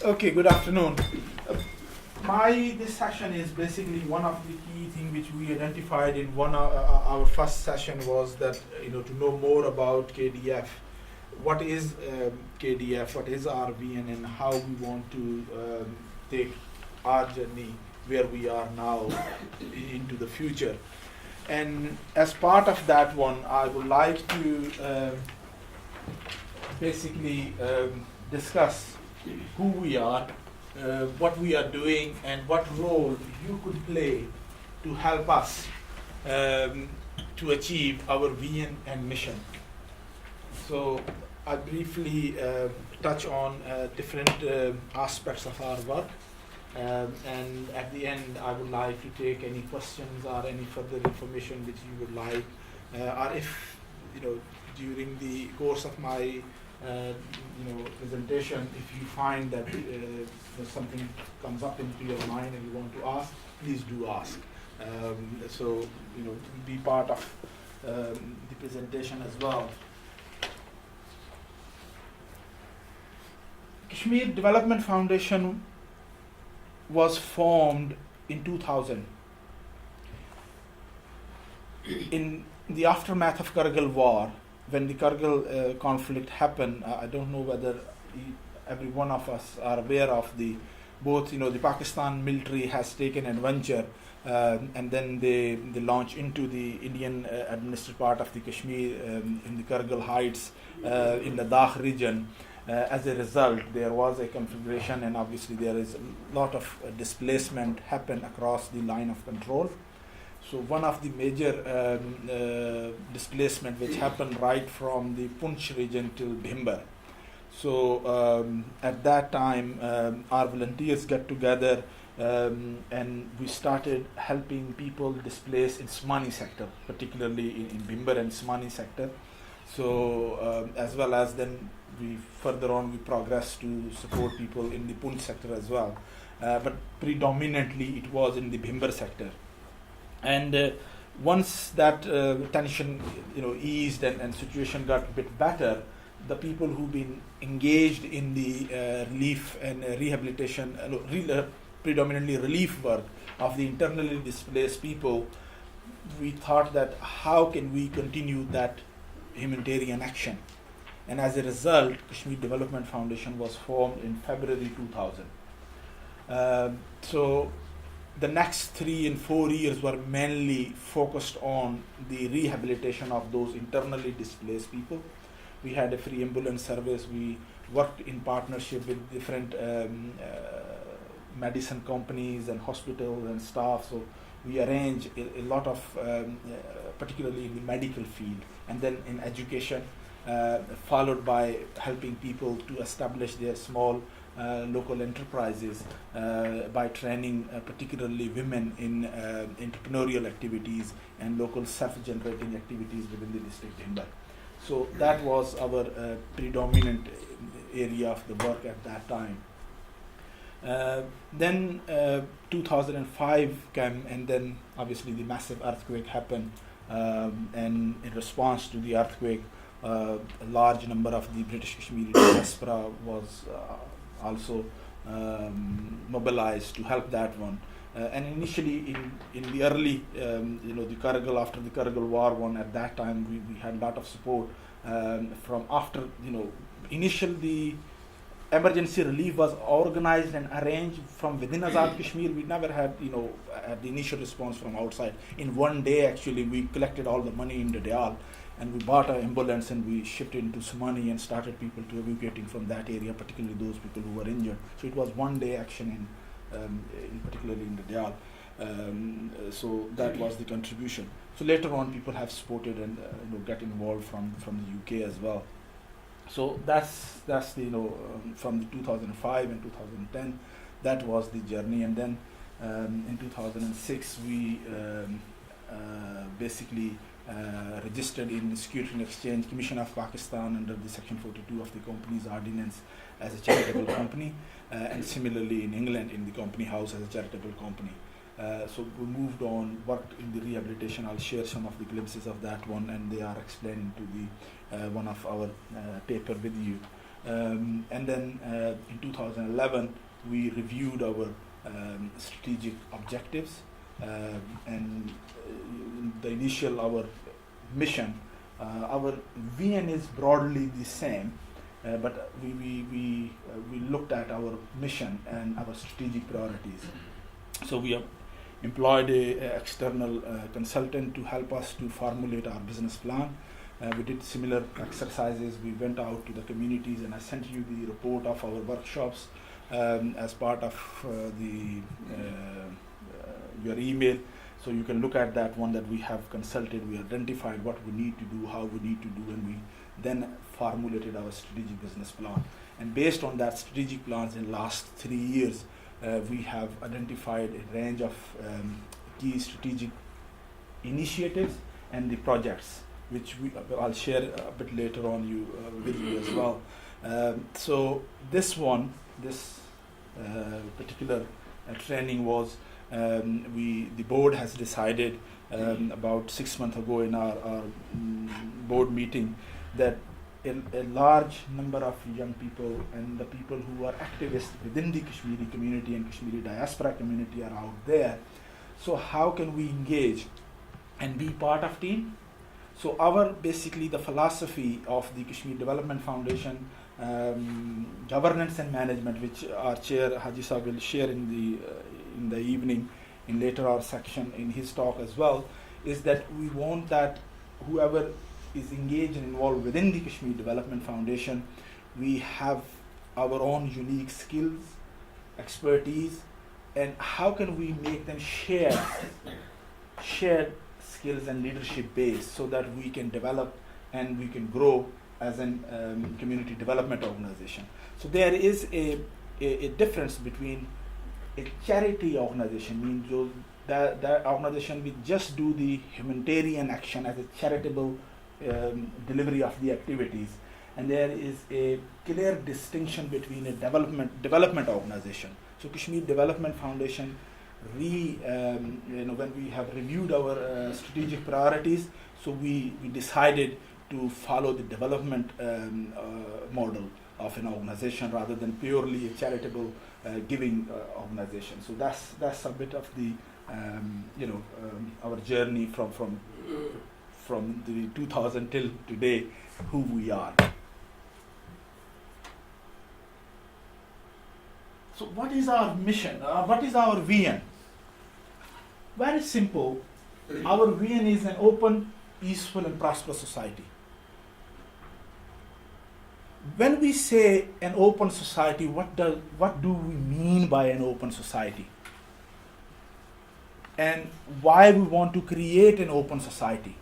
Okay, good afternoon. This session is basically one of the key things which we identified in one of our first session was that to know more about KDF. What is KDF? What is our vision and how we want to take our journey where we are now into the future. And as part of that one, I would like to basically discuss who we are, what we are doing, and what role you could play to help us to achieve our vision and mission. So I briefly touch on different aspects of our work, and at the end I would like to take any questions or any further information which you would like, or if during the course of my presentation, if you find that something comes up into your mind and you want to ask, please do ask. So be part of the presentation as well. Kashmir Development Foundation was formed in 2000 in the aftermath of Kargil war. When the Kargil conflict happened, I don't know whether every one of us are aware of the Pakistan military has taken adventure and then they launch into the Indian administered part of the Kashmir in the Kargil heights in the Ladakh region. As a result, there was a configuration, and obviously there is a lot of displacement happen across the line of control. So one of the major displacement which happened right from the Punch region till Bhimber. So at that time, our volunteers got together and we started helping people displaced in Smani sector, particularly in Bhimber and Smani sector. So as well as then we progressed to support people in the Punch sector as well. But predominantly it was in the Bhimber sector. And once that tension eased and situation got a bit better, the people who've been engaged in the relief and rehabilitation, predominantly relief work of the internally displaced people, we thought that how can we continue that humanitarian action? And as a result, Kashmir Development Foundation was formed in February 2000. So the next 3 and 4 years were mainly focused on the rehabilitation of those internally displaced people. We had a free ambulance service. We worked in partnership with different medicine companies and hospitals and staff. So we arranged a lot of, particularly in the medical field, and then in education, followed by helping people to establish their small local enterprises by training particularly women in entrepreneurial activities and local self-generating activities within the district Bhimber. So that was our predominant area of the work at that time. Then 2005 came, and then obviously the massive earthquake happened, and in response to the earthquake, a large number of the British Kashmiri diaspora was also mobilized to help that one. And initially in the early, the Kargil, after the Kargil war one, at that time we had a lot of support from after, initial the emergency relief was organized and arranged from within Azad Kashmir. We never had, the initial response from outside. In one day, actually, we collected all the money in Dadial, and we bought an ambulance and we shipped it into Somani and started people to evacuating from that area, particularly those people who were injured. So it was one day action in particularly in Dadial. So that was the contribution. So later on, people have supported and get involved from the UK as well. So that's the from the 2005 and 2010, that was the journey. And then in 2006 we basically registered in the Security and Exchange Commission of Pakistan under the Section 42 of the Companies Ordinance as a charitable company, and similarly in England in the Company House as a charitable company. So we moved on, worked in the rehabilitation. I'll share some of the glimpses of that one, and they are explained to the one of our paper with you. And then in 2011, we reviewed our strategic objectives and the initial, our mission. Our VN is broadly the same, but we looked at our mission and our strategic priorities. So we have employed a external consultant to help us to formulate our business plan. We did similar exercises. We went out to the communities, and I sent you the report of our workshops as part of your email. So you can look at that one that we have consulted. We identified what we need to do, how we need to do, and we then formulated our strategic business plan. And based on that strategic plans in the last 3 years, we have identified a range of key strategic initiatives and the projects, which I'll share a bit later on with you as well. So this particular training was, the board has decided about 6 months ago in our board meeting that a large number of young people and the people who are activists within the Kashmiri community and Kashmiri diaspora community are out there. So how can we engage and be part of team? So basically the philosophy of the Kashmir Development Foundation, governance and management, which our chair Haji Saab will share in the evening in later our section in his talk as well, is that we want that whoever is engaged and involved within the Kashmir Development Foundation, we have our own unique skills, expertise, and how can we make them shared skills and leadership base so that we can develop and we can grow as a community development organization. So there is a difference between a charity organization, means that organization will just do the humanitarian action as a charitable delivery of the activities, and there is a clear distinction between a development organization. So Kashmir Development Foundation, when we have reviewed our strategic priorities, so we decided to follow the development model of an organization rather than purely a charitable giving organization. So that's a bit of the our journey from the 2000 till today, who we are. So what is our mission? What is our vision? Very simple. Our vision is an open, peaceful and prosperous society. When we say an open society, what do we mean by an open society? And why we want to create an open society?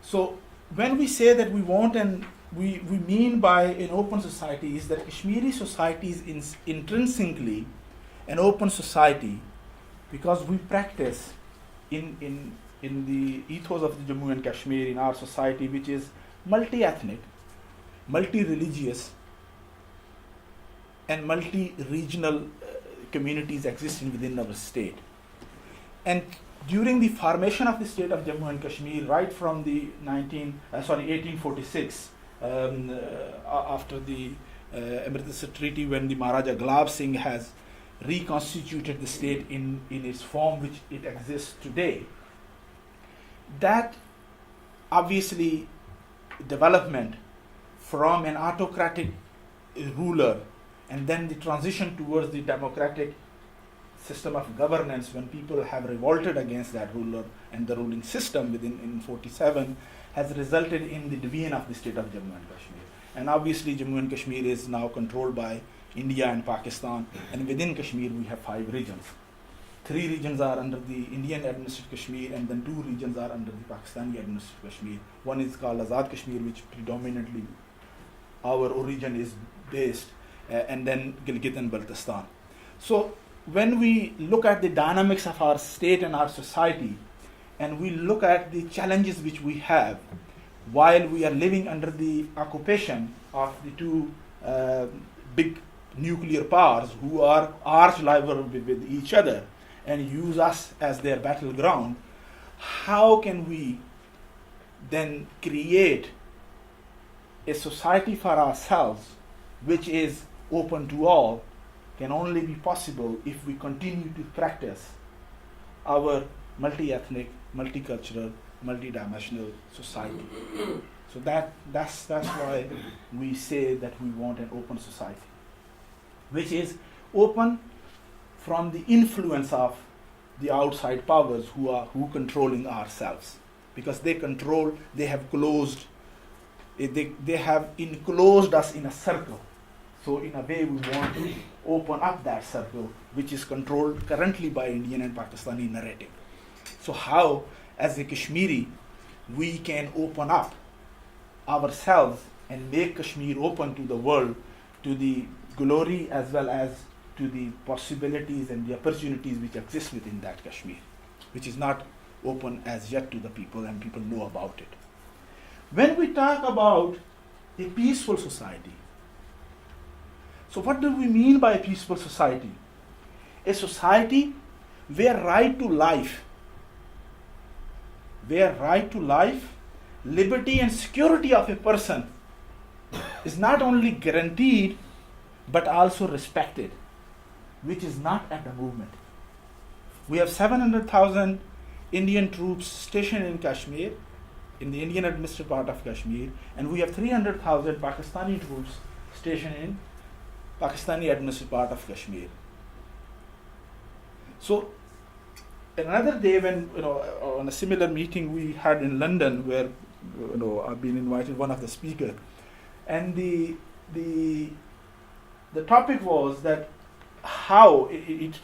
So when we say that we want and we mean by an open society is that Kashmiri society is intrinsically an open society because we practice in the ethos of the Jammu and Kashmir in our society, which is multi-ethnic, multi-religious and multi-regional communities existing within our state. And during the formation of the state of Jammu and Kashmir, right from the 1846, after the Amritsar Treaty, when the Maharaja Gulab Singh has reconstituted the state in its form which it exists today, that obviously development from an autocratic ruler and then the transition towards the democratic system of governance, when people have revolted against that ruler and the ruling system in 47, has resulted in the division of the state of Jammu and Kashmir. And obviously Jammu and Kashmir is now controlled by India and Pakistan, and within Kashmir we have 5 regions. 3 regions are under the Indian administered Kashmir, and then 2 regions are under the Pakistani administered Kashmir. One is called Azad Kashmir, which predominantly our origin is based, and then Gilgit and Baltistan. So when we look at the dynamics of our state and our society, and we look at the challenges which we have while we are living under the occupation of the 2 big nuclear powers who are arch rival with each other and use us as their battleground, how can we then create a society for ourselves which is open to all can only be possible if we continue to practice our multi-ethnic, multicultural, multidimensional society. So that's why we say that we want an open society, which is open from the influence of the outside powers who controlling ourselves, because they have closed, they have enclosed us in a circle. So in a way we want to open up that circle, which is controlled currently by Indian and Pakistani narrative. So how, as a Kashmiri, we can open up ourselves and make Kashmir open to the world, to the glory as well as to the possibilities and the opportunities which exist within that Kashmir, which is not open as yet to the people, and people know about it. When we talk about a peaceful society, so what do we mean by a peaceful society? A society where right to life, liberty and security of a person is not only guaranteed but also respected, which is not at the movement. We have 700,000 Indian troops stationed in Kashmir, in the Indian administered part of Kashmir, and we have 300,000 Pakistani troops stationed in Pakistani administered part of Kashmir. So another day, when on a similar meeting we had in London, where I've been invited one of the speakers, and the topic was that how it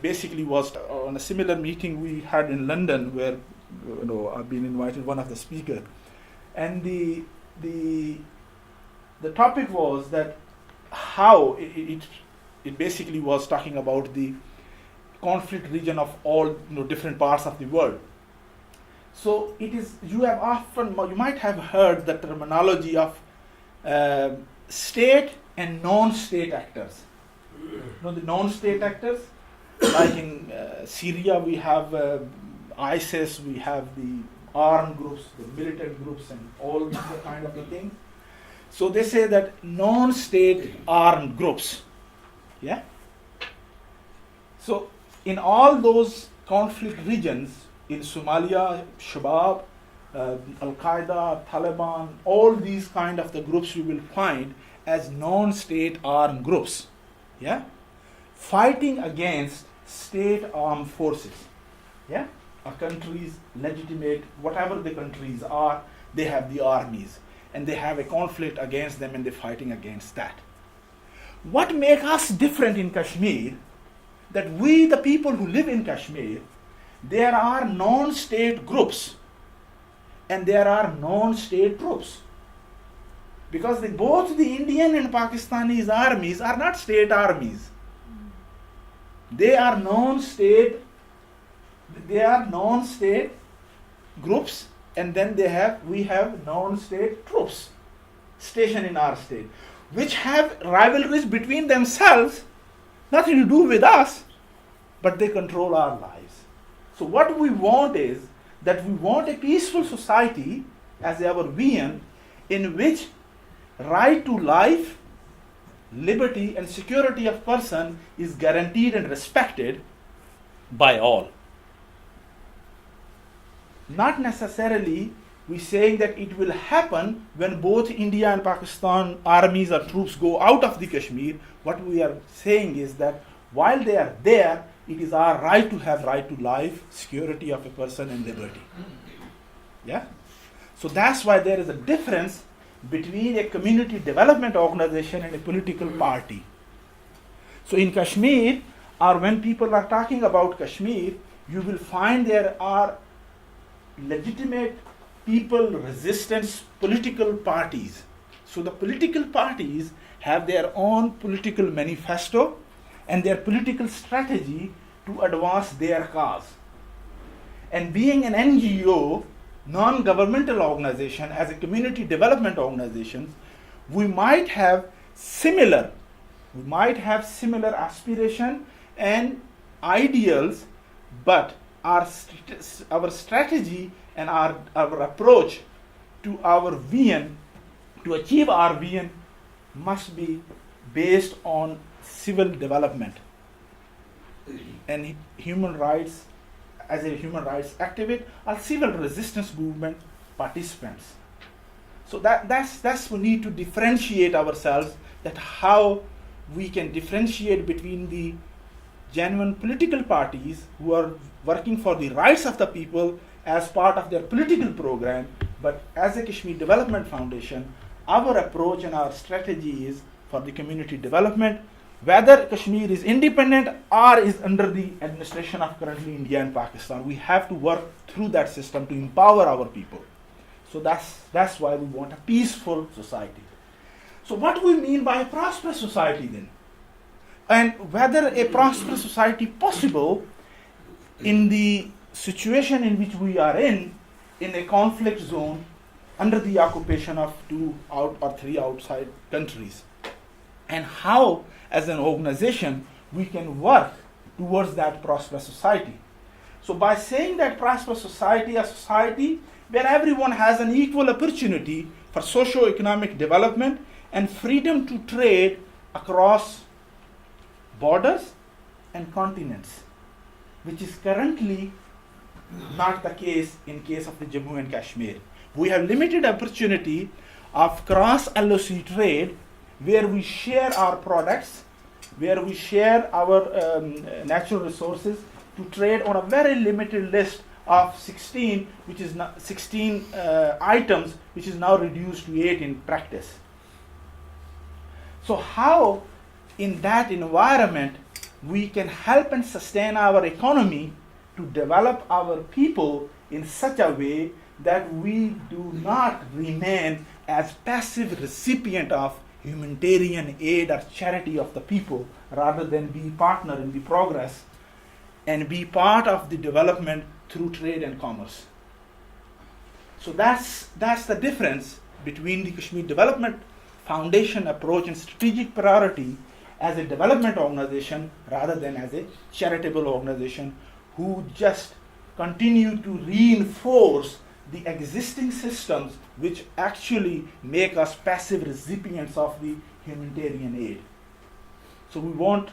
basically was on a similar meeting we had in London, where I've been invited one of the speakers, and the topic was that how it basically was talking about the conflict region of all different parts of the world. So it is, you might have heard the terminology of state and non-state actors. The non-state actors, like in Syria we have ISIS, we have the armed groups, the militant groups, and all these kind of things. So they say that non-state armed groups, yeah. So in all those conflict regions, in Somalia, Shabab, Al-Qaeda, Taliban, all these kind of the groups you will find as non-state armed groups, yeah, fighting against state armed forces, yeah. A country's legitimate, whatever the countries are, they have the armies, and they have a conflict against them, and they're fighting against that. What makes us different in Kashmir, that we, the people who live in Kashmir, there are non-state groups and there are non-state troops. Because both the Indian and Pakistani armies are not state armies. They are non-state groups, and then we have non-state troops stationed in our state, which have rivalries between themselves, nothing to do with us, but they control our lives. So what we want is that we want a peaceful society as our vision, in which right to life, liberty and security of person is guaranteed and respected by all. Not necessarily we saying that it will happen when both India and Pakistan armies or troops go out of the Kashmir. What we are saying is that while they are there, it is our right to have right to life, security of a person, and liberty. Yeah? So that's why there is a difference between a community development organization and a political party. So in Kashmir, or when people are talking about Kashmir, you will find there are legitimate people resistance political parties. So the political parties have their own political manifesto and their political strategy to advance their cause. And being an NGO, non-governmental organization, as a community development organization, we might have similar aspiration and ideals, but our strategy and our approach to our vision to achieve our vision must be based on civil development and human rights. As a human rights activist or civil resistance movement participants. So that's we need to differentiate ourselves, that how we can differentiate between the genuine political parties who are working for the rights of the people as part of their political program, but as a Kashmir Development Foundation, our approach and our strategy is for the community development, whether Kashmir is independent or is under the administration of currently India and Pakistan. We have to work through that system to empower our people. So that's why we want a peaceful society. So what do we mean by a prosperous society then? And whether a prosperous society possible in the situation in which we are in a conflict zone under the occupation of 2 or 3 outside countries. And how, as an organization, we can work towards that prosperous society. So by saying that prosperous society, a society where everyone has an equal opportunity for socio-economic development and freedom to trade across borders and continents, which is currently not the case in case of the Jammu and Kashmir. We have limited opportunity of cross-LOC trade where we share our products, where we share our natural resources to trade on a very limited list of 16, which is 16 items, which is now reduced to 8 in practice. So how in that environment we can help and sustain our economy to develop our people in such a way that we do not remain as passive recipient of humanitarian aid or charity of the people, rather than be partner in the progress and be part of the development through trade and commerce. So that's the difference between the Kashmir Development Foundation approach and strategic priority as a development organization rather than as a charitable organization who just continue to reinforce the existing systems which actually make us passive recipients of the humanitarian aid. So we want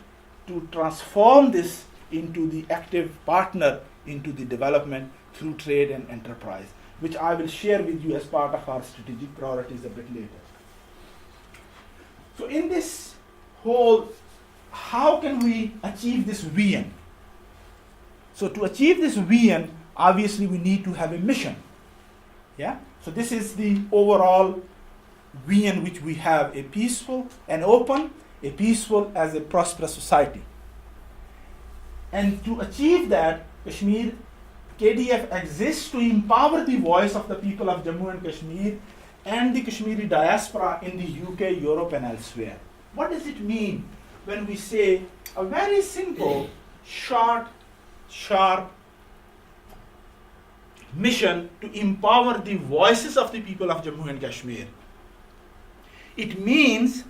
to transform this into the active partner into the development through trade and enterprise, which I will share with you as part of our strategic priorities a bit later. So in this whole, how can we achieve this vision? So to achieve this vision, obviously we need to have a mission. Yeah? So this is the overall vision which we have: a peaceful and open, a peaceful as a prosperous society. And to achieve that, Kashmir KDF exists to empower the voice of the people of Jammu and Kashmir and the Kashmiri diaspora in the UK, Europe and elsewhere. What does it mean when we say a very simple, short, sharp mission to empower the voices of the people of Jammu and Kashmir? It means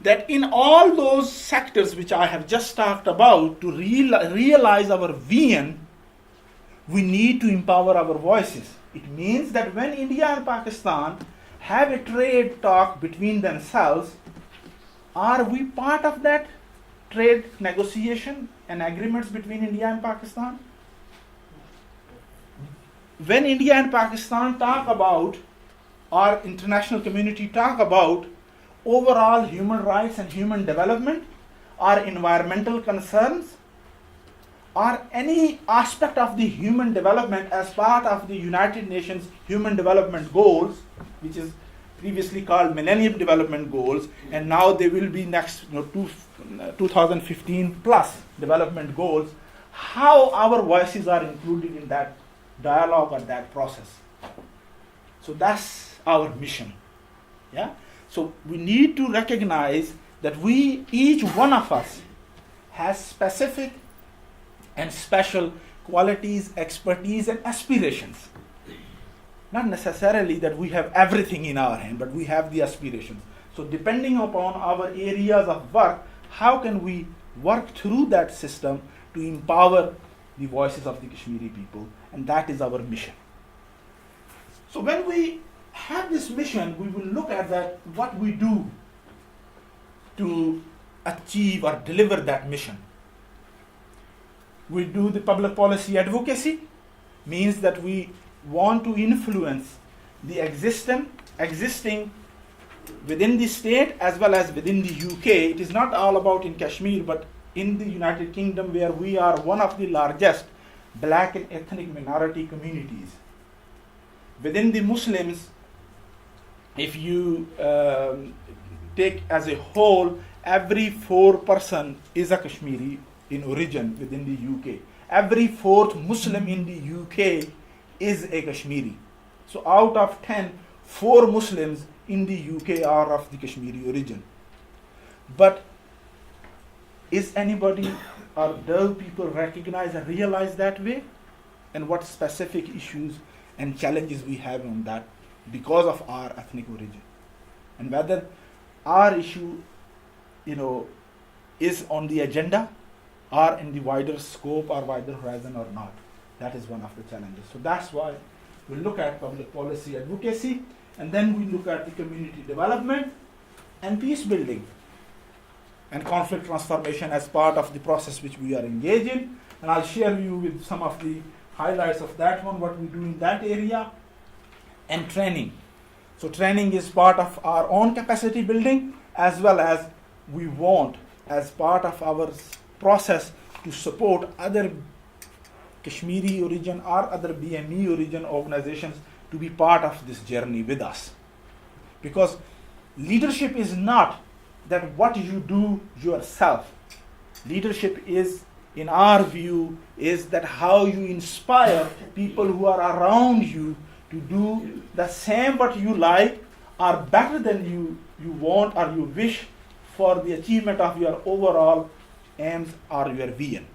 that in all those sectors which I have just talked about, to realize our vision, we need to empower our voices. It means that when India and Pakistan have a trade talk between themselves, are we part of that trade negotiation and agreements between India and Pakistan? When India and Pakistan talk about, or international community talk about, overall human rights and human development, or environmental concerns, or any aspect of the human development as part of the United Nations Human Development Goals, which is previously called Millennium Development Goals, and now they will be next 2015 plus development goals, how our voices are included in that dialogue or that process. So that's our mission. Yeah? So we need to recognize that each one of us has specific and special qualities, expertise and aspirations. Not necessarily that we have everything in our hand, but we have the aspirations. So depending upon our areas of work, how can we work through that system to empower the voices of the Kashmiri people? And that is our mission. So when we have this mission, we will look at that, what we do to achieve or deliver that mission. We do the public policy advocacy, means that we want to influence the existing within the state as well as within the UK. It is not all about in Kashmir, but in the United Kingdom, where we are one of the largest black and ethnic minority communities. Within the Muslims, if you take as a whole, every 4th person is a Kashmiri in origin within the UK. Every 4th Muslim in the UK is a Kashmiri. So out of 10, 4 Muslims in the UK are of the Kashmiri origin. But is anybody or do people recognize and realize that way? And what specific issues and challenges we have on that because of our ethnic origin? And whether our issue, is on the agenda or in the wider scope or wider horizon or not. That is one of the challenges. So that's why we look at public policy advocacy, and then we look at the community development and peace building and conflict transformation as part of the process which we are engaged in. And I'll share you with some of the highlights of that one, what we do in that area. And training. So training is part of our own capacity building, as well as we want, as part of our process, to support other Kashmiri origin or other BME origin organizations to be part of this journey with us. Because leadership is not that what you do yourself. Leadership is, in our view, is that how you inspire people who are around you to do the same what you like or better than you want or you wish for the achievement of your overall aims or your vision.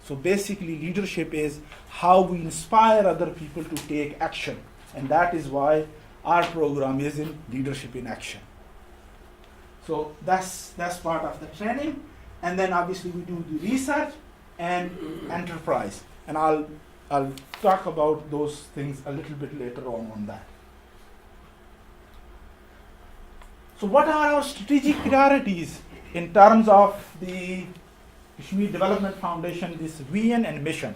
So basically leadership is how we inspire other people to take action, and that is why our program is in leadership in action. So that's part of the training, and then obviously we do the research and enterprise, and I'll talk about those things a little bit later on that. So what are our strategic priorities in terms of the Kashmir Development Foundation, this vision and mission?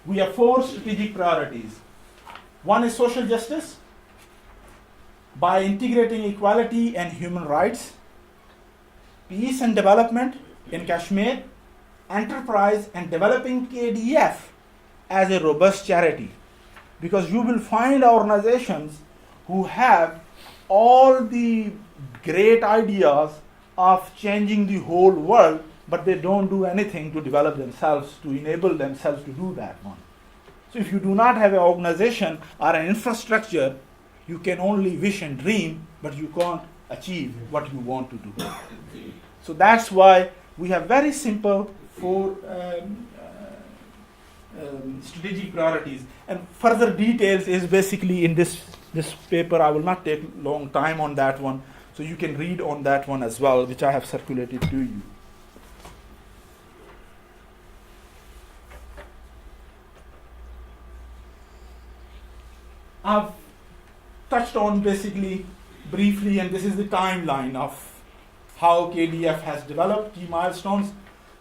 We have 4 strategic priorities. One is social justice, by integrating equality and human rights, peace and development in Kashmir, enterprise, and developing KDF as a robust charity. Because you will find organizations who have all the great ideas of changing the whole world, but they don't do anything to develop themselves, to enable themselves to do that one. So if you do not have an organization or an infrastructure, you can only wish and dream, but you can't achieve what you want to do. So that's why we have very simple 4 strategic priorities. And further details is basically in this paper. I will not take long time on that one. So you can read on that one as well, which I have circulated to you. I've touched on basically briefly, and this is the timeline of how KDF has developed, key milestones.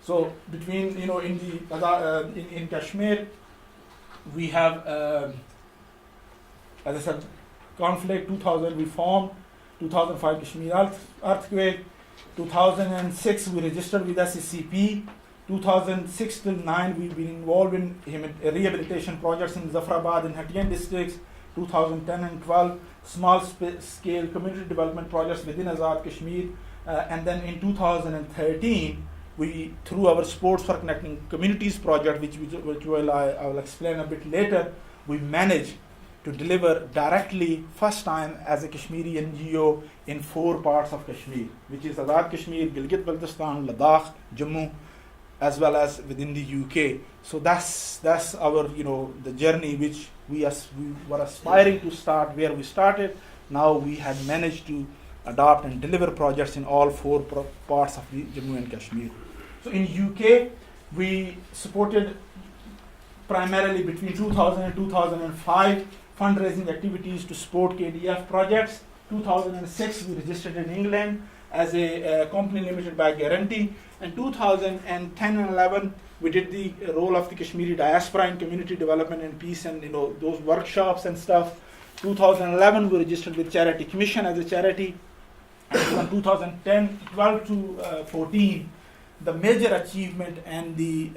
So between, in Kashmir, we have, as I said, conflict. 2000 we formed, 2005 Kashmir earthquake, 2006 we registered with SCCP, 2006 till 9 we've been involved in rehabilitation projects in Zafrabad and Hatiyan districts. 2010 and 12 small scale community development projects within Azad Kashmir, and then in 2013 we, through our Sports for Connecting Communities project, which I will explain a bit later, we managed to deliver directly first time as a Kashmiri NGO in 4 parts of Kashmir, which is Azad Kashmir, Gilgit-Baltistan, Ladakh, Jammu, as well as within the UK. So that's our the journey which we were aspiring to start where we started. Now we had managed to adopt and deliver projects in all 4 parts of the Jammu and Kashmir. So in UK we supported primarily between 2000 and 2005 fundraising activities to support KDF projects. 2006, we registered in England as a company limited by guarantee. And 2010 and 11, we did the role of the Kashmiri diaspora in community development and peace, and those workshops and stuff. 2011, we registered with Charity Commission as a charity. And from 2010, 12 to 14, the major achievement and the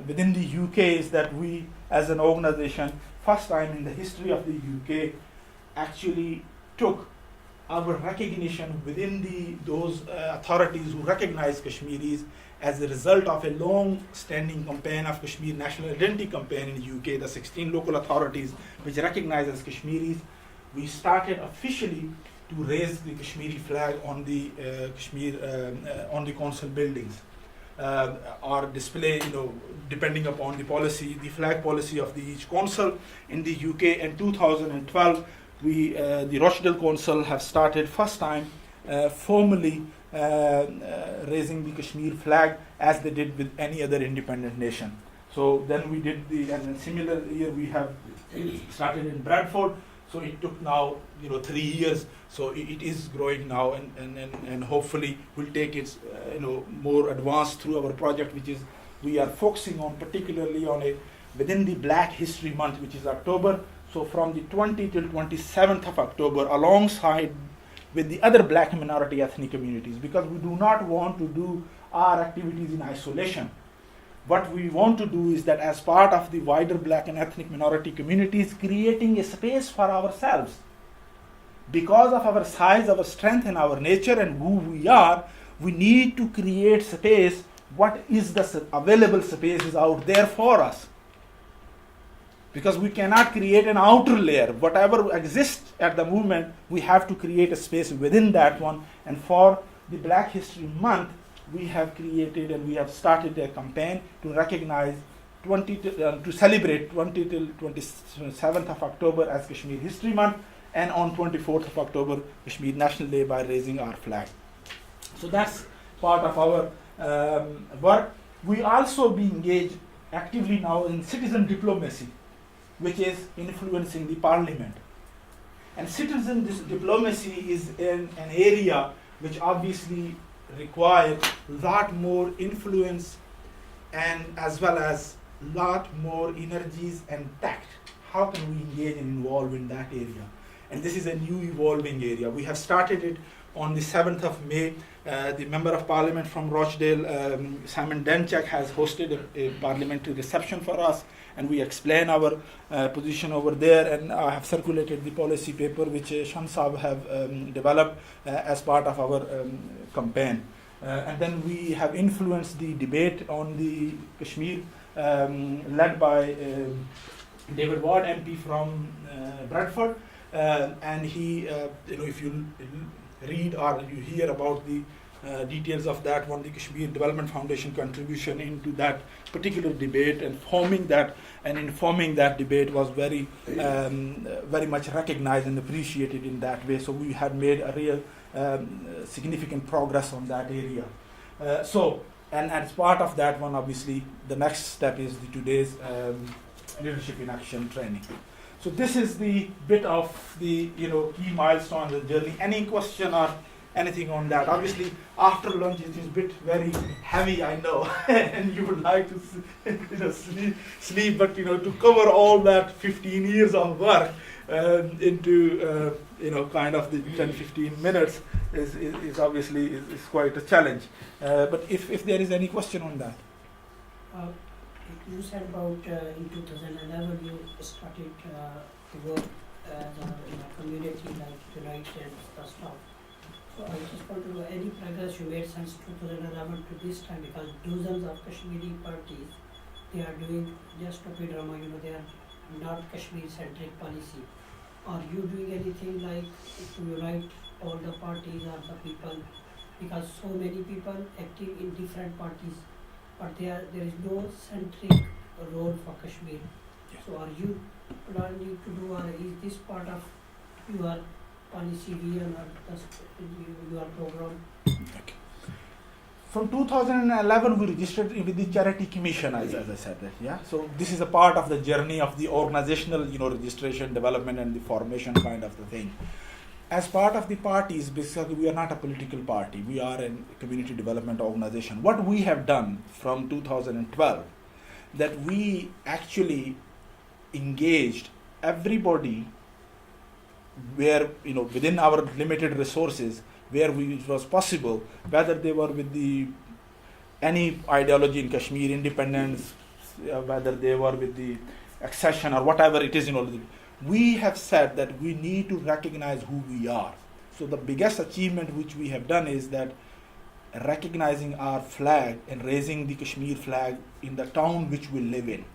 within the UK is that we, as an organization, first time in the history of the UK, actually took our recognition within those authorities who recognize Kashmiris as a result of a long-standing campaign of Kashmir National Identity Campaign in the UK, the 16 local authorities which recognize as Kashmiris. We started officially to raise the Kashmiri flag on the on the council buildings, or display, depending upon the policy, the flag policy of each council in the UK. In 2012, the Rochdale Council have started first time formally raising the Kashmir flag as they did with any other independent nation. So then we did and similar year we have started in Bradford. So it took now 3 years. So it is growing now, and hopefully will take its more advanced through our project, which is we are focusing on particularly on within the Black History Month, which is October. So from the 20th till 27th of October, alongside with the other black minority ethnic communities, because we do not want to do our activities in isolation. What we want to do is that as part of the wider black and ethnic minority communities, creating a space for ourselves. Because of our size, our strength, and our nature and who we are, we need to create space. What is the available spaces out there for us? Because we cannot create an outer layer. Whatever exists at the moment, we have to create a space within that one. And for the Black History Month, we have created and we have started a campaign to recognize to celebrate 20 till 27th of October as Kashmir History Month, and on 24th of October, Kashmir National Day, by raising our flag. So that's part of our work. We also be engaged actively now in citizen diplomacy, which is influencing the parliament. And citizen diplomacy is in an area which obviously requires a lot more influence and as well as a lot more energies and tact. How can we engage and involve in that area? And this is a new evolving area. We have started it on the 7th of May. The Member of Parliament from Rochdale, Simon Denchak, has hosted a parliamentary reception for us, and we explain our position over there, and I have circulated the policy paper which Shan Saab have developed as part of our campaign. And then we have influenced the debate on the Kashmir led by David Ward, MP from Bradford, and he, if you read or you hear about the details of that one, the Kashmir Development Foundation contribution into that particular debate and forming that and informing that debate was very much recognized and appreciated in that way. So we had made a real significant progress on that area. And as part of that one, obviously, the next step is today's Leadership in Action training. So this is the bit of the key milestones of the journey. Any question or anything on that? Obviously, after lunch it is a bit very heavy, I know, and you would like to sleep, but to cover all that 15 years of work into kind of the 10-15 minutes is obviously is quite a challenge. But if there is any question on that. You said about in 2011 you started to work in a community like Unite and stuff. So I just want to know any progress you made since 2011 to this time, because dozens of Kashmiri parties, they are doing just copy drama, they are not Kashmir-centric policy. Are you doing anything like to unite all the parties or the people? Because so many people active in different parties, but there is no centric role for Kashmir. Yeah. So are you planning to do, or is this part of your policy vision or your program? Okay. from 2011 we registered with the Charity Commission, as I said that. Yeah. So this is a part of the journey of the organizational, registration, development, and the formation kind of the thing. As part of the parties, basically we are not a political party. We are a community development organization. What we have done from 2012, that we actually engaged everybody where, within our limited resources, where it was possible, whether they were with any ideology in Kashmir, independence, whether they were with the accession or whatever it is, we have said that we need to recognize who we are. So the biggest achievement which we have done is that recognizing our flag and raising the Kashmir flag in the town which we live in.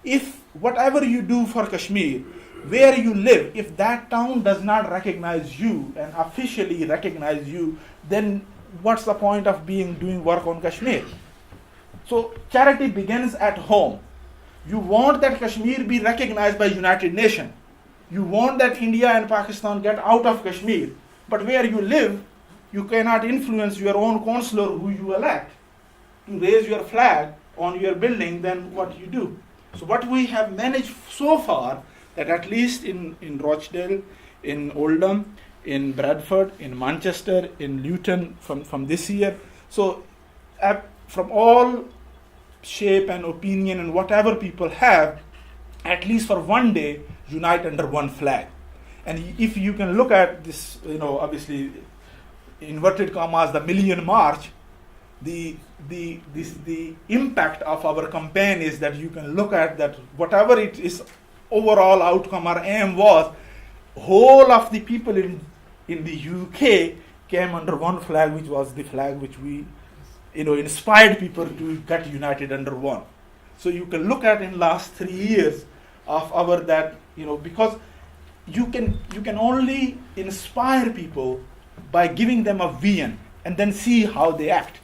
If whatever you do for Kashmir, where you live, if that town does not recognize you and officially recognize you, then what's the point of doing work on Kashmir? So charity begins at home. You want that Kashmir be recognized by United Nations. You want that India and Pakistan get out of Kashmir. But where you live, you cannot influence your own councillor who you elect to raise your flag on your building. Then what you do? So what we have managed so far, that at least in Rochdale, in Oldham, in Bradford, in Manchester, in Luton from this year. So from all shape and opinion and whatever people have, at least for one day, unite under one flag. And if you can look at this, obviously, inverted commas, the Million March, the impact of our campaign is that you can look at that whatever it is overall outcome or aim was, whole of the people in the UK came under one flag, which was the flag which we inspired people to get united under one. So you can look at in last 3 years of our that, because you can only inspire people by giving them a vision and then see how they act.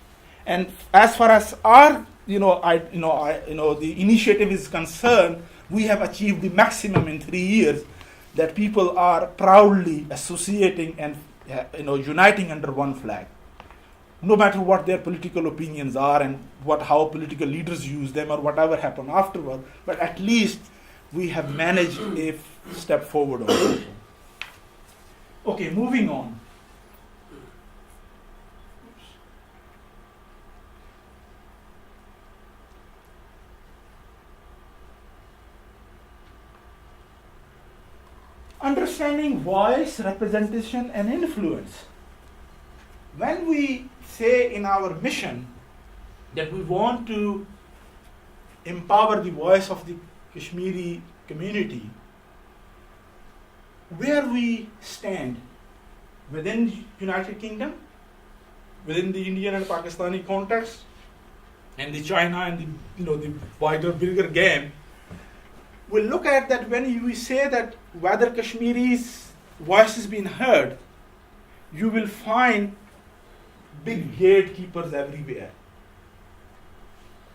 And as far as our the initiative is concerned, we have achieved the maximum in 3 years, that people are proudly associating and uniting under one flag, no matter what their political opinions are and how political leaders use them or whatever happened afterward. But at least we have managed a step forward on that. Okay, moving on. Understanding voice, representation, and influence. When we say in our mission that we want to empower the voice of the Kashmiri community, where we stand within United Kingdom, within the Indian and Pakistani context, and the China and the wider, bigger game, we'll look at that when we say that whether Kashmiri's voice is being heard, you will find big gatekeepers everywhere.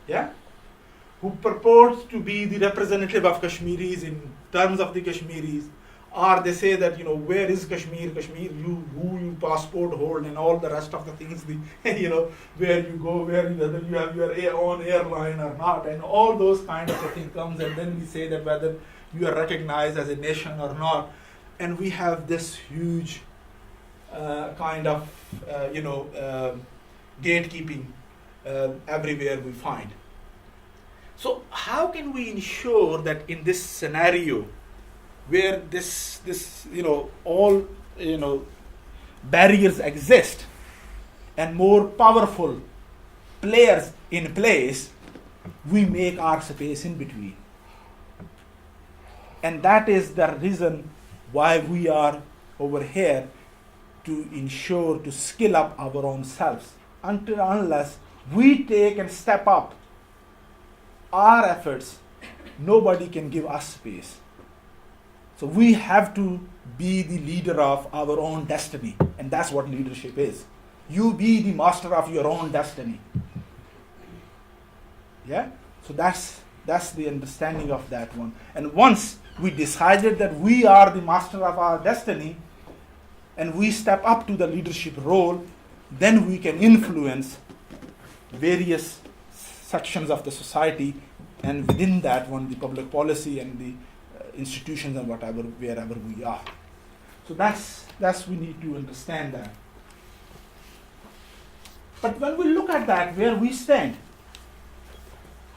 Yeah? Who purports to be the representative of Kashmiris in terms of the Kashmiris, or they say that, where is Kashmir, who you passport hold and all the rest of the things, where you go, whether you have your own airline or not, and all those kind of things comes, and then we say that whether you are recognized as a nation or not, and we have this huge gatekeeping everywhere we find. So how can we ensure that in this scenario, where this all barriers exist and more powerful players in place, we make our space in between? And that is the reason why we are over here, to ensure to skill up our own selves. Unless we take and step up our efforts, nobody can give us space. So we have to be the leader of our own destiny, and that's what leadership is. You be the master of your own destiny. Yeah? So that's the understanding of that one. And once we decided that we are the master of our destiny, and we step up to the leadership role, then we can influence various sections of the society, and within that one, the public policy and the institutions and whatever, wherever we are. So that's we need to understand that. But when we look at that, where we stand,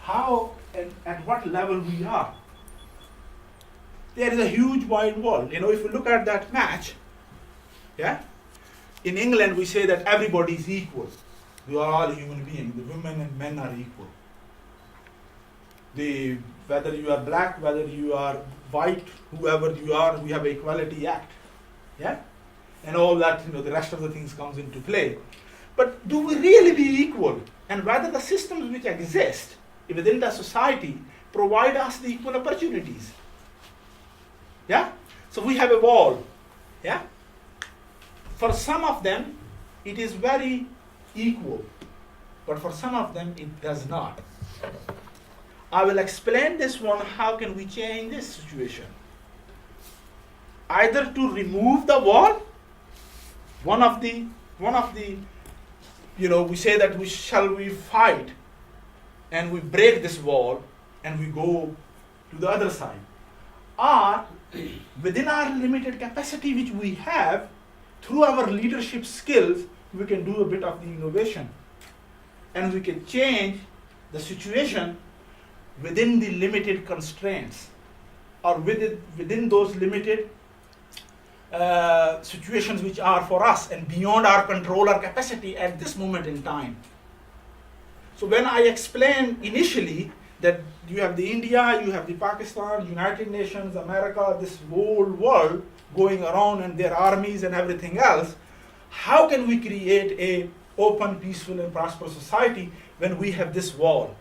how and at what level we are, there is a huge wide world. You know, if you look at that match, yeah, in England we say that everybody is equal. We are all human beings. The women and men are equal. Whether you are black, whether you are white, whoever you are, we have Equality Act, yeah, and all that. You know, the rest of the things comes into play. But do we really be equal? And whether the systems which exist within the society provide us the equal opportunities? Yeah? So we have evolved. Yeah? For some of them, it is very equal. But for some of them, it does not. I will explain this one, how can we change this situation? Either to remove the wall, one of the we say that we fight and we break this wall and we go to the other side. Or within our limited capacity which we have, through our leadership skills, we can do a bit of the innovation. And we can change the situation within the limited constraints, or within those limited situations which are for us and beyond our control or capacity at this moment in time. So when I explained initially that you have the India, you have the Pakistan, United Nations, America, this whole world going around and their armies and everything else, how can we create a open, peaceful and prosperous society when we have this wall?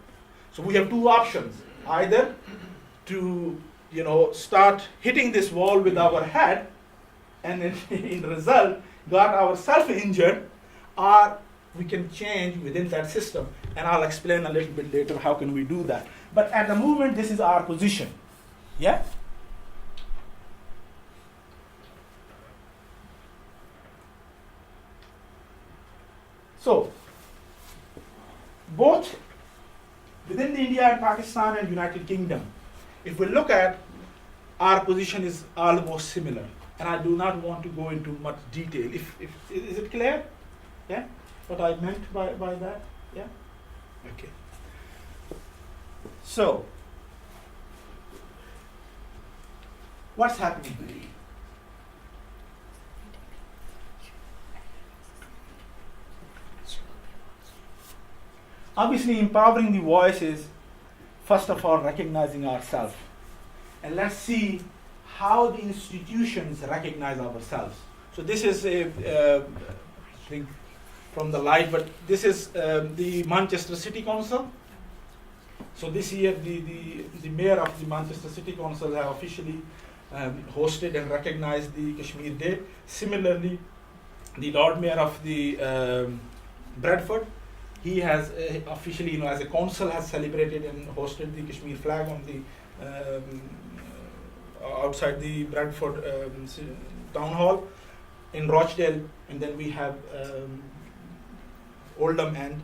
So we have two options, either to start hitting this wall with our head and in result got ourselves injured, or we can change within that system. And I'll explain a little bit later how can we do that. But at the moment, this is our position. Yeah? So, both within the India and Pakistan and United Kingdom, if we look at, our position is almost similar. And I do not want to go into much detail. Is it clear? Yeah? What I meant by that? Yeah? Okay. So, what's happening? Obviously, empowering the voice is, first of all, recognizing ourselves. And let's see how the institutions recognize ourselves. So this is I think from the light, but this is the Manchester City Council. So this year, the mayor of the Manchester City Council have officially hosted and recognized the Kashmir Day. Similarly, the Lord Mayor of the Bradford, he has officially, as a council, has celebrated and hosted the Kashmir flag on the outside the Bradford town hall in Rochdale, and then we have Oldham and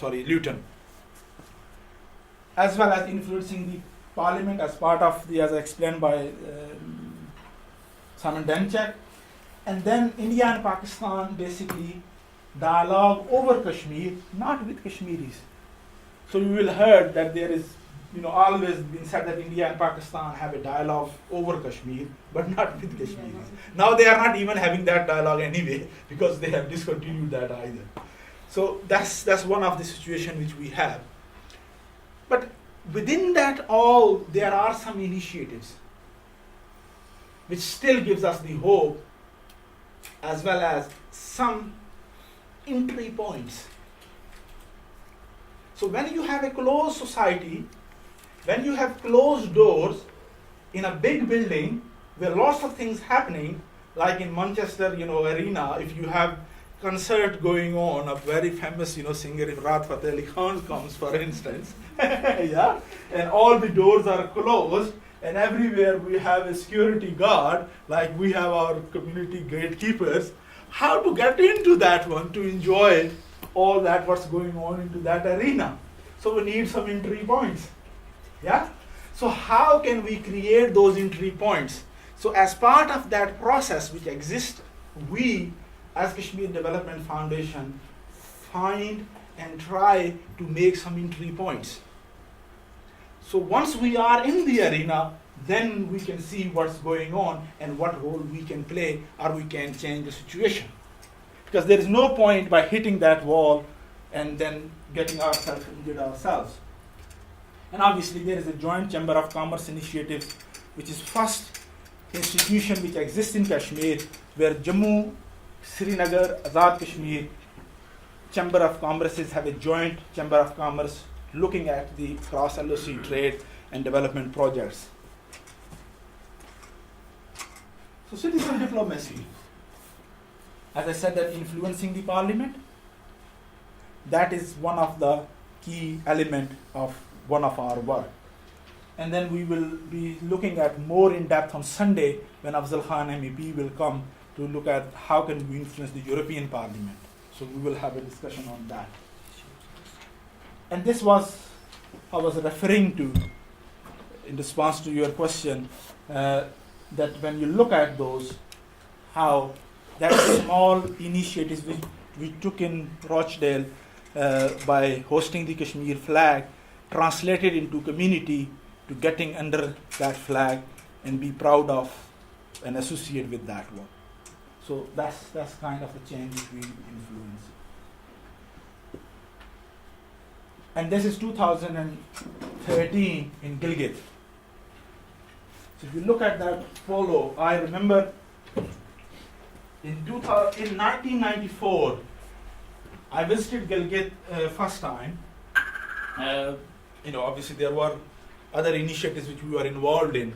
Luton, as well as influencing the parliament as part of the, as explained by Simon Denchak. And then India and Pakistan basically dialogue over Kashmir, not with Kashmiris. So you will heard that there is, always been said that India and Pakistan have a dialogue over Kashmir, but not with Kashmiris. Now they are not even having that dialogue anyway, because they have discontinued that either. So that's one of the situation which we have. But within that all, there are some initiatives which still gives us the hope, as well as some entry points. So when you have a closed society, when you have closed doors in a big building where lots of things happening, like in Manchester, arena, if you have concert going on, a very famous, singer, if Rahat Fateh Ali Khan comes, for instance, yeah, and all the doors are closed, and everywhere we have a security guard, like we have our community gatekeepers, how to get into that one to enjoy all that what's going on into that arena. So we need some entry points. Yeah? So how can we create those entry points? So as part of that process which exists, we as Kashmir Development Foundation find and try to make some entry points. So once we are in the arena, then we can see what's going on and what role we can play or we can change the situation. Because there is no point by hitting that wall and then getting ourselves injured ourselves. And obviously there is a joint Chamber of Commerce initiative, which is first institution which exists in Kashmir, where Jammu, Srinagar, Azad Kashmir Chamber of Commerces have a joint Chamber of Commerce looking at the cross-LOC trade and development projects. So citizen diplomacy, as I said, that influencing the parliament, that is one of the key element of one of our work. And then we will be looking at more in depth on Sunday when Afzal Khan MEP will come to look at how can we influence the European Parliament. So we will have a discussion on that. And this was, I was referring to, in response to your question, that when you look at those, how that small initiatives which we took in Rochdale by hosting the Kashmir flag, translated into community to getting under that flag and be proud of and associate with that one. So that's kind of the change which we influence. And this is 2013 in Gilgit. So if you look at that photo, I remember in 1994, I visited Gilgit first time. Obviously there were other initiatives which we were involved in.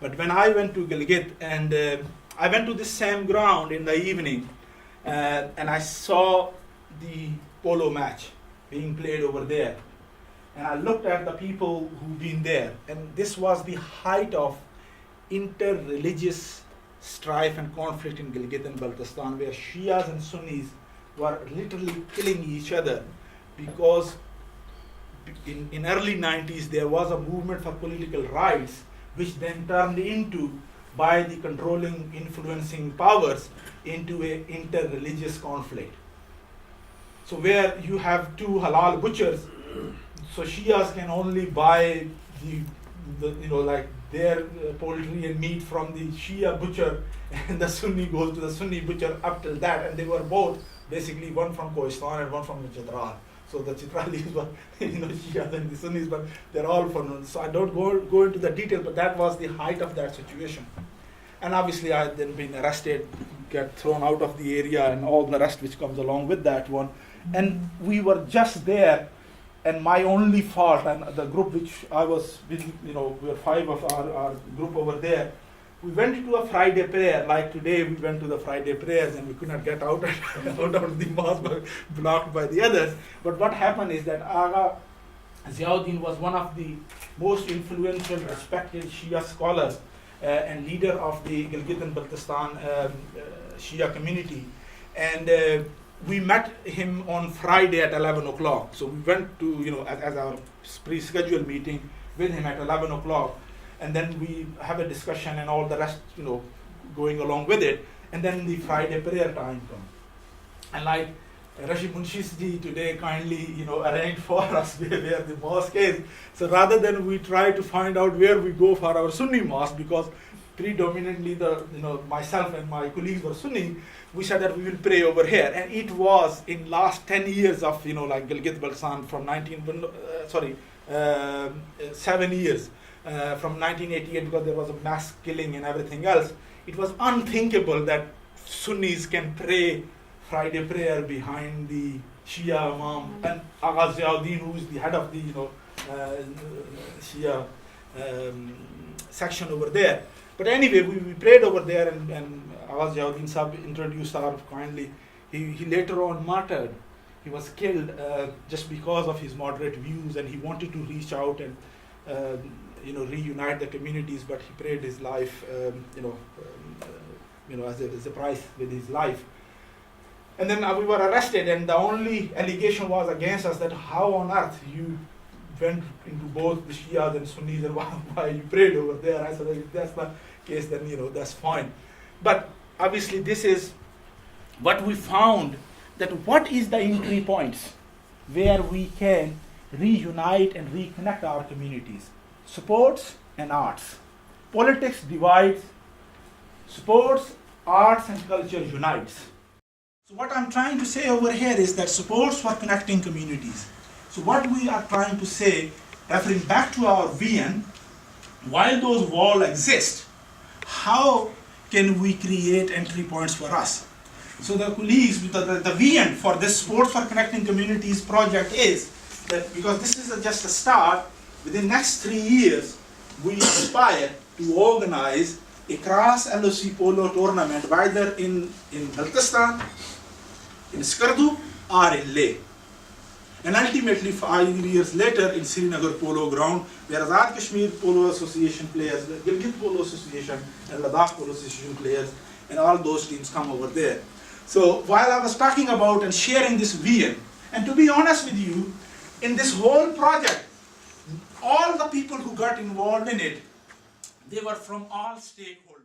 But when I went to Gilgit, and I went to this same ground in the evening, and I saw the polo match being played over there. And I looked at the people who've been there, and this was the height of inter-religious strife and conflict in Gilgit and Baltistan, where Shias and Sunnis were literally killing each other, because in early 90s there was a movement for political rights, which then turned into, by the controlling, influencing powers, into a inter-religious conflict. So where you have two halal butchers, so Shias can only buy their poultry and meat from the Shia butcher, and the Sunni goes to the Sunni butcher up till that, and they were both basically one from Kohistan and one from Chitral. So the Chitralis were, Shias and the Sunnis, but they're all from. So I don't go into the detail, but that was the height of that situation. And obviously I had then been arrested, get thrown out of the area, and all the rest which comes along with that one. And we were just there, and my only fault, and the group which I was with, we were 5 of our group over there, we went into a Friday prayer, like today we went to the Friday prayers and we could not get out of the mosque, blocked by the others. But what happened is that Agha Ziauddin was one of the most influential, respected Shia scholars and leader of the Gilgit and Baltistan Shia community. And we met him on Friday at 11 o'clock. So we went to, as our pre-scheduled meeting with him at 11 o'clock. And then we have a discussion and all the rest, going along with it. And then the Friday prayer time comes. And like Rashid Munshis today kindly, arranged for us where the mosque is. So rather than we try to find out where we go for our Sunni mosque, because predominantly myself and my colleagues were Sunni, we said that we will pray over here. And it was in last 10 years of, Gilgit Baltistan from 7 years. From 1988, because there was a mass killing and everything else, it was unthinkable that Sunnis can pray Friday prayer behind the Shia Imam and Agha Ziauddin, who is the head of the Shia section over there. But anyway, we prayed over there, and Agha Ziauddin Sahib introduced our kindly. He later on martyred. He was killed just because of his moderate views, and he wanted to reach out and reunite the communities, but he paid his life, as a price with his life. And then we were arrested, and the only allegation was against us that how on earth you went into both the Shias and Sunnis and why you prayed over there. I said, if that's the case, then that's fine. But obviously this is what we found, that what is the entry points where we can reunite and reconnect our communities. Sports and arts. Politics divides, sports, arts and culture unites. So what I'm trying to say over here is that sports for connecting communities. So what we are trying to say, referring back to our vision, while those walls exist, how can we create entry points for us? So the colleagues, the vision for this Sports for Connecting Communities project is that, because this is just a start, within the next 3 years, we aspire to organize a cross LOC polo tournament, either in Baltistan, in Skardu, or in Leh. And ultimately, 5 years later, in Srinagar Polo Ground, where Azad Kashmir Polo Association players, Gilgit Polo Association, and Ladakh Polo Association players, and all those teams come over there. So while I was talking about and sharing this vision, and to be honest with you, in this whole project, all the people who got involved in it, they were from all stakeholders.